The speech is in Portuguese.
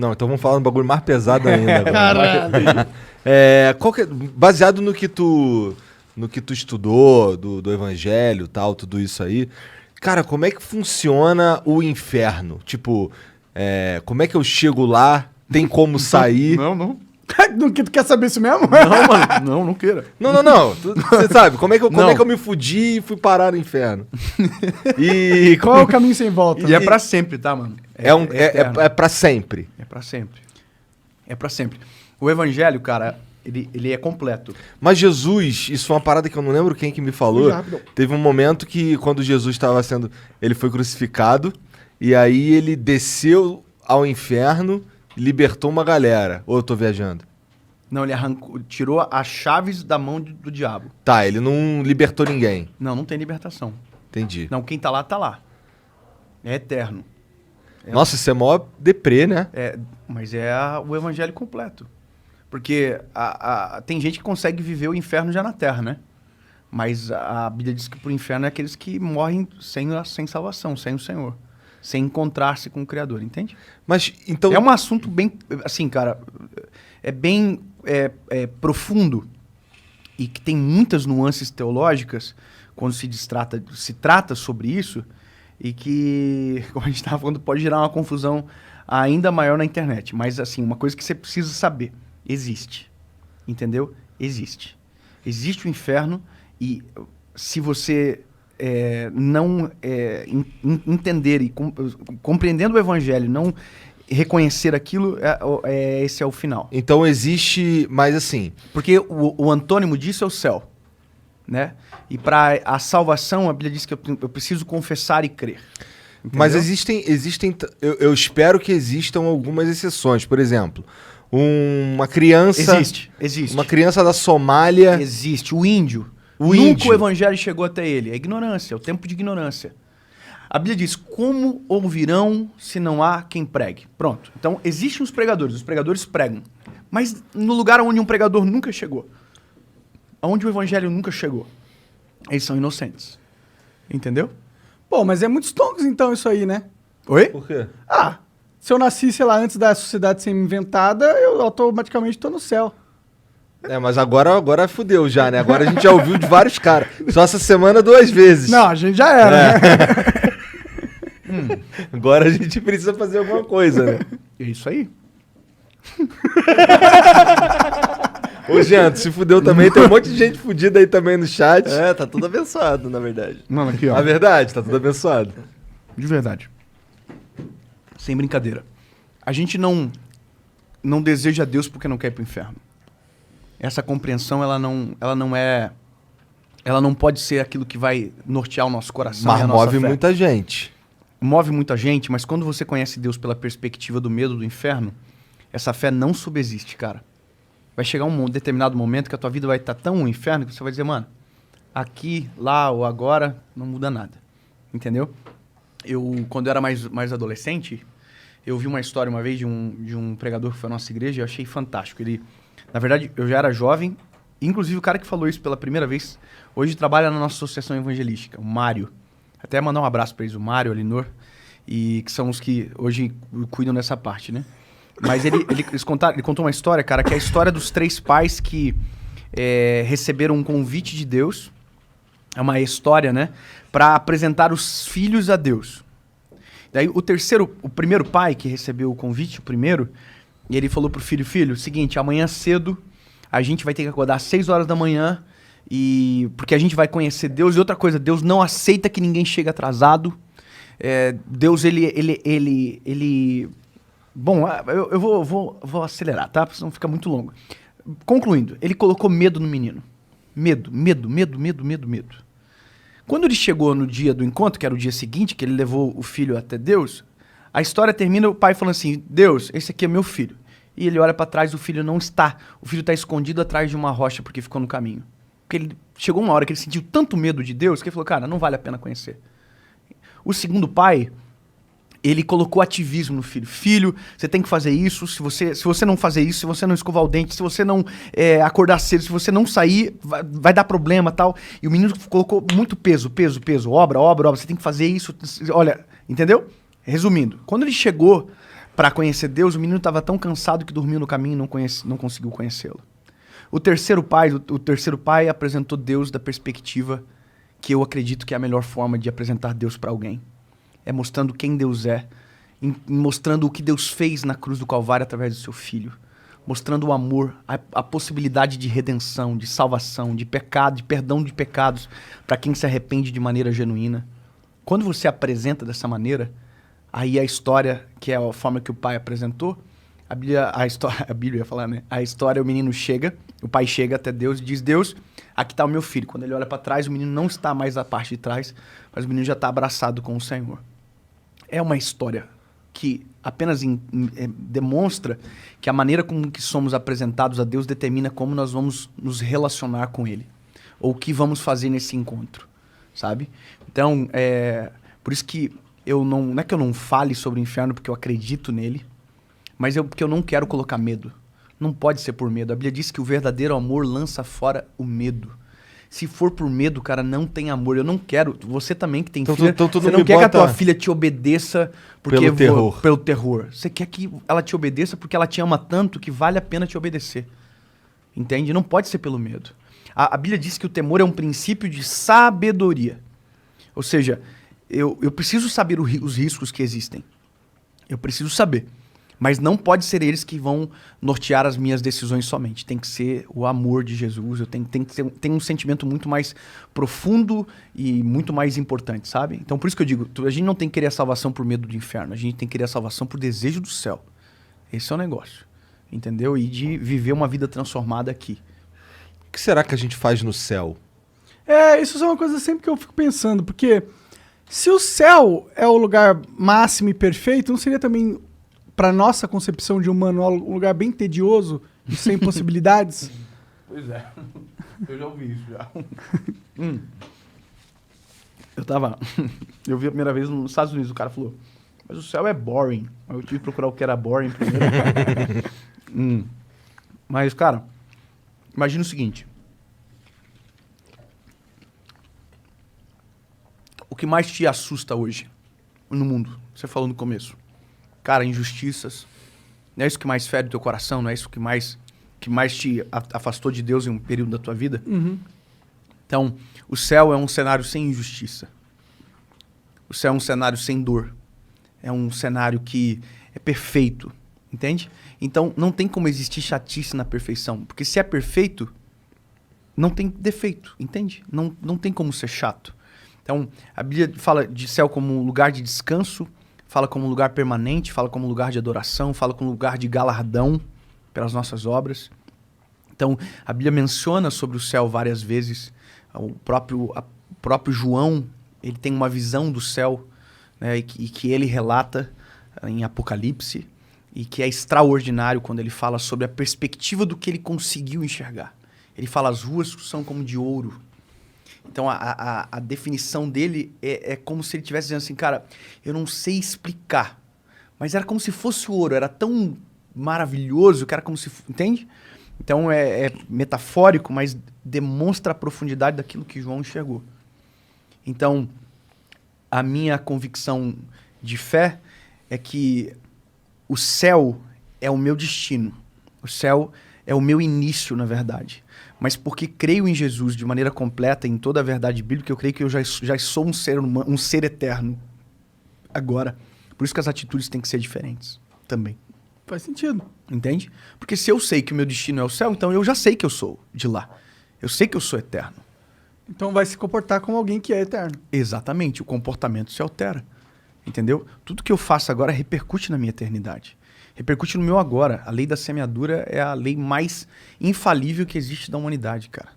Não, então vamos falar um bagulho mais pesado ainda agora. Caralho. Baseado no que tu estudou, do evangelho e tal, tudo isso aí. Cara, como é que funciona o inferno? Tipo, como é que eu chego lá? Tem como sair? Não. Tu quer saber isso mesmo? Não, mano. Não queira. Não. Você sabe, como é que eu me fudi e fui parar no inferno? E Qual é o caminho sem volta? E é pra sempre, tá, mano? É pra sempre. É pra sempre. É pra sempre. O evangelho, cara, ele é completo. Mas Jesus, isso é uma parada que eu não lembro quem que me falou. Teve um momento que quando Jesus estava ele foi crucificado e aí ele desceu ao inferno e libertou uma galera. Ou eu tô viajando? Não, ele tirou as chaves da mão do diabo. Tá, ele não libertou ninguém. Não tem libertação. Entendi. Não, quem tá lá, tá lá. É eterno. Nossa, isso é mó deprê, né? Mas é o evangelho completo. Porque tem gente que consegue viver o inferno já na terra, né? Mas a Bíblia diz que pro inferno é aqueles que morrem sem salvação, sem o Senhor. Sem encontrar-se com o Criador, entende? Mas, então... É um assunto bem... Assim, cara, é bem profundo e que tem muitas nuances teológicas quando se trata sobre isso e que, como a gente estava falando, pode gerar uma confusão ainda maior na internet. Mas, assim, uma coisa que você precisa saber. Existe. Entendeu? Existe. Existe o inferno e se você não entender e compreendendo o evangelho, não reconhecer aquilo, esse é o final. Então existe, mas assim... Porque o antônimo disso é o céu, né? E para a salvação, a Bíblia diz que eu preciso confessar e crer. Entendeu? Mas existem eu espero que existam algumas exceções. Por exemplo, uma criança... Existe. Uma criança da Somália... Existe. O índio. Nunca o evangelho chegou até ele. É ignorância, é o tempo de ignorância. A Bíblia diz, como ouvirão se não há quem pregue? Pronto. Então, existem os pregadores pregam. Mas no lugar onde um pregador nunca chegou, onde o evangelho nunca chegou, eles são inocentes. Entendeu? Pô, mas é muito stonks então isso aí, né? Oi? Por quê? Se eu nasci, sei lá, antes da sociedade ser inventada, eu automaticamente tô no céu. Mas agora fudeu já, né? Agora a gente já ouviu de vários caras. Só essa semana 2 vezes. Não, a gente já era, né? Agora a gente precisa fazer alguma coisa, né? É isso aí. Ô, Jean, tu se fudeu também. Tem um monte de gente fudida aí também no chat. Tá tudo abençoado, na verdade. Mano, aqui, ó. Na verdade, tá tudo abençoado. De verdade. Sem brincadeira. A gente não deseja Deus porque não quer ir pro inferno. Essa compreensão, ela não pode ser aquilo que vai nortear o nosso coração. Mas e a nossa move fé. muita gente. Move muita gente, mas quando você conhece Deus pela perspectiva do medo do inferno, essa fé não subsiste, cara. Vai chegar um determinado momento que a tua vida vai estar tão no inferno que você vai dizer, mano, aqui, lá ou agora, não muda nada. Entendeu? Quando eu era mais adolescente, eu vi uma história uma vez de um pregador que foi à nossa igreja e eu achei fantástico. Na verdade, eu já era jovem, inclusive o cara que falou isso pela primeira vez, hoje trabalha na nossa associação evangelística, o Mário. Até mandar um abraço para eles, o Mário, a Linor, e que são os que hoje cuidam dessa parte, né? Mas ele contou uma história, cara, que é a história dos 3 pais que receberam um convite de Deus, é uma história, né? Para apresentar os filhos a Deus. Daí o primeiro pai que recebeu o convite, o primeiro... E ele falou pro filho, seguinte, amanhã cedo a gente vai ter que acordar às 6 horas da manhã porque a gente vai conhecer Deus. E outra coisa, Deus não aceita que ninguém chegue atrasado. Deus, ele... Bom, eu vou acelerar, tá? Pra não ficar muito longo. Concluindo, ele colocou medo no menino. Medo. Quando ele chegou no dia do encontro, que era o dia seguinte, que ele levou o filho até Deus, a história termina o pai falando assim, Deus, esse aqui é meu filho. E ele olha para trás, o filho não está. O filho está escondido atrás de uma rocha porque ficou no caminho. Porque chegou uma hora que ele sentiu tanto medo de Deus que ele falou, cara, não vale a pena conhecer. O segundo pai, ele colocou ativismo no filho. Filho, você tem que fazer isso. Se você não fazer isso, se você não escovar o dente, se você não acordar cedo, se você não sair, vai dar problema, tal. E o menino colocou muito peso. Obra. Você tem que fazer isso. Olha, entendeu? Resumindo, quando ele chegou Para conhecer Deus, o menino estava tão cansado que dormiu no caminho e não conseguiu conhecê-lo. O terceiro pai apresentou Deus da perspectiva que eu acredito que é a melhor forma de apresentar Deus para alguém. É mostrando quem Deus é, mostrando o que Deus fez na cruz do Calvário através do seu Filho, mostrando o amor, a possibilidade de redenção, de salvação, de pecado, de perdão de pecados para quem se arrepende de maneira genuína. Quando você apresenta dessa maneira, aí a história, que é a forma que o pai apresentou, a Bíblia ia falar, né? A história, o menino chega, o pai chega até Deus e diz, Deus, aqui está o meu filho. Quando ele olha para trás, o menino não está mais na parte de trás, mas o menino já está abraçado com o Senhor. É uma história que apenas demonstra que a maneira como que somos apresentados a Deus determina como nós vamos nos relacionar com Ele, ou o que vamos fazer nesse encontro, sabe? Então, por isso que não é que eu não fale sobre o inferno porque eu acredito nele, mas porque eu não quero colocar medo. Não pode ser por medo. A Bíblia diz que o verdadeiro amor lança fora o medo. Se for por medo, cara, não tem amor. Eu não quero. Você também que tem filha, então você não quer que a tua filha te obedeça pelo terror. Pelo terror. Você quer que ela te obedeça porque ela te ama tanto que vale a pena te obedecer. Entende? Não pode ser pelo medo. A Bíblia diz que o temor é um princípio de sabedoria. Ou seja, eu preciso saber os riscos que existem. Eu preciso saber. Mas não pode ser eles que vão nortear as minhas decisões somente. Tem que ser o amor de Jesus. Eu tenho que ter um sentimento muito mais profundo e muito mais importante, sabe? Então, por isso que eu digo, a gente não tem que querer a salvação por medo do inferno. A gente tem que querer a salvação por desejo do céu. Esse é o negócio. Entendeu? E de viver uma vida transformada aqui. O que será que a gente faz no céu? Isso é uma coisa sempre que eu fico pensando. Porque se o céu é o lugar máximo e perfeito, não seria também... para nossa concepção de humano, um lugar bem tedioso e sem possibilidades? Pois é. Eu já ouvi isso já. Eu vi a primeira vez nos Estados Unidos, o cara falou, mas o céu é boring. Aí eu tive que procurar o que era boring primeiro. Mas, cara, imagina o seguinte. O que mais te assusta hoje no mundo? Você falou no começo. Cara, injustiças. Não é isso que mais fere o teu coração? Não é isso que mais te afastou de Deus em um período da tua vida? Uhum. Então, o céu é um cenário sem injustiça. O céu é um cenário sem dor. É um cenário que é perfeito. Entende? Então, não tem como existir chatice na perfeição. Porque se é perfeito, não tem defeito. Entende? Não tem como ser chato. Então, a Bíblia fala de céu como um lugar de descanso, fala como um lugar permanente, fala como um lugar de adoração, fala como um lugar de galardão pelas nossas obras. Então, a Bíblia menciona sobre o céu várias vezes. O próprio João, ele tem uma visão do céu, né, e que ele relata em Apocalipse, e que é extraordinário quando ele fala sobre a perspectiva do que ele conseguiu enxergar. Ele fala, as ruas são como de ouro. Então, a definição dele é como se ele estivesse dizendo assim, cara, eu não sei explicar, mas era como se fosse ouro, era tão maravilhoso que era como se... Entende? Então, é metafórico, mas demonstra a profundidade daquilo que João enxergou. Então, a minha convicção de fé é que o céu é o meu destino. O céu é o meu início, na verdade. Mas porque creio em Jesus de maneira completa, em toda a verdade bíblica, eu creio que eu já sou um ser eterno agora. Por isso que as atitudes têm que ser diferentes também. Faz sentido. Entende? Porque se eu sei que o meu destino é o céu, então eu já sei que eu sou de lá. Eu sei que eu sou eterno. Então vai se comportar como alguém que é eterno. Exatamente. O comportamento se altera. Entendeu? Tudo que eu faço agora repercute na minha eternidade. Repercute no meu agora. A lei da semeadura é a lei mais infalível que existe da humanidade, cara.